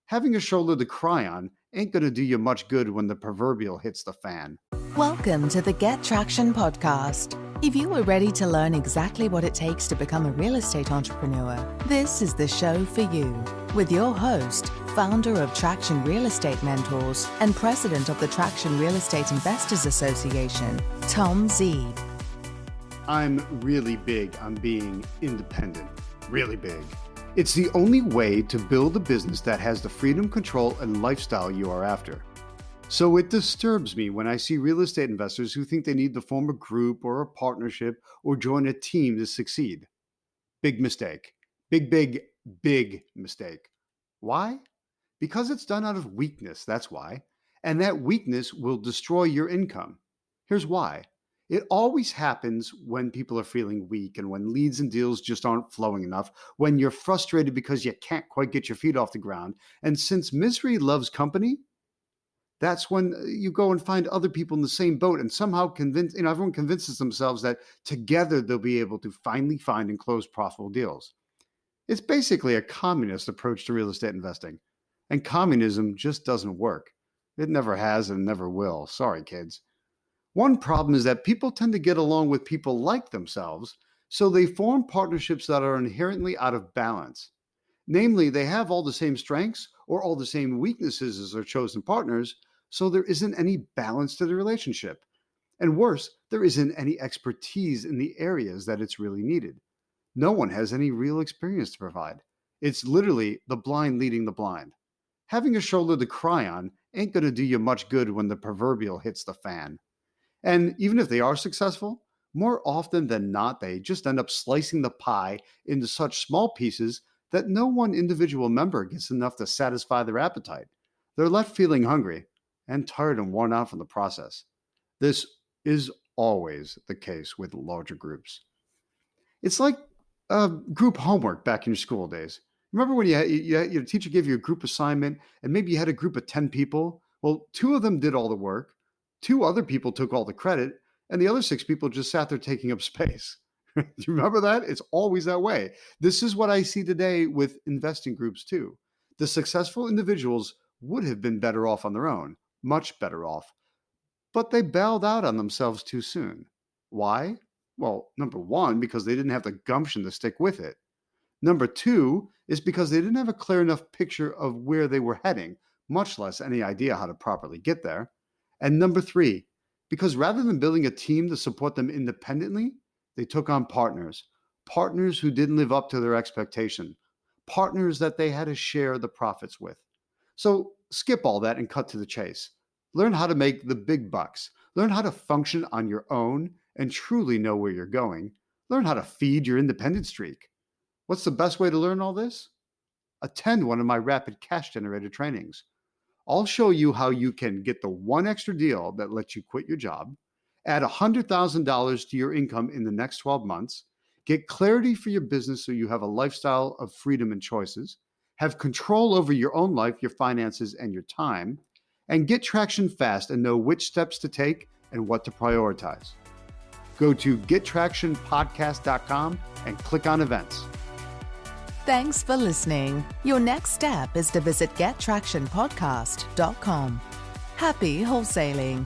Having a shoulder to cry on ain't gonna do you much good when the proverbial hits the fan. Welcome to the Get Traction podcast. If you are ready to learn exactly what it takes to become a real estate entrepreneur, this is the show for you. With your host, founder of Traction Real Estate Mentors and president of the Traction Real Estate Investors Association, Tom Zeeb. I'm really big on being independent. Really big. It's the only way to build a business that has the freedom, control, and lifestyle you are after. So it disturbs me when I see real estate investors who think they need to form a group or a partnership or join a team to succeed. Big mistake. Big mistake. Why? Because it's done out of weakness, that's why. And that weakness will destroy your income. Here's why. It always happens when people are feeling weak and when leads and deals just aren't flowing enough, when you're frustrated because you can't quite get your feet off the ground. And since misery loves company, that's when you go and find other people in the same boat and somehow everyone convinces themselves that together they'll be able to finally find and close profitable deals. It's basically a communist approach to real estate investing. And communism just doesn't work. It never has and never will. Sorry, kids. One problem is that people tend to get along with people like themselves, so they form partnerships that are inherently out of balance. Namely, they have all the same strengths or all the same weaknesses as their chosen partners, so there isn't any balance to the relationship. And worse, there isn't any expertise in the areas that it's really needed. No one has any real experience to provide. It's literally the blind leading the blind. Having a shoulder to cry on ain't going to do you much good when the proverbial hits the fan. And even if they are successful, more often than not, they just end up slicing the pie into such small pieces that no one individual member gets enough to satisfy their appetite. They're left feeling hungry and tired and worn out from the process. This is always the case with larger groups. It's like group homework back in your school days. Remember when your teacher gave you a group assignment and maybe you had a group of 10 people? Well, 2 of them did all the work, 2 other people took all the credit, and the other 6 people just sat there taking up space. Do you remember that? It's always that way. This is what I see today with investing groups too. The successful individuals would have been better off on their own, much better off, but they bailed out on themselves too soon. Why? Well, number 1, because they didn't have the gumption to stick with it. Number 2 is because they didn't have a clear enough picture of where they were heading, much less any idea how to properly get there. And number 3, because rather than building a team to support them independently, they took on partners who didn't live up to their expectation, partners that they had to share the profits with. So skip all that and cut to the chase. Learn how to make the big bucks. Learn how to function on your own and truly know where you're going. Learn how to feed your independent streak. What's the best way to learn all this? Attend one of my rapid cash generator trainings. I'll show you how you can get the one extra deal that lets you quit your job, add $100,000 to your income in the next 12 months, get clarity for your business so you have a lifestyle of freedom and choices, have control over your own life, your finances, and your time, and get traction fast and know which steps to take and what to prioritize. Go to gettractionpodcast.com and click on events. Thanks for listening. Your next step is to visit gettractionpodcast.com. Happy wholesaling.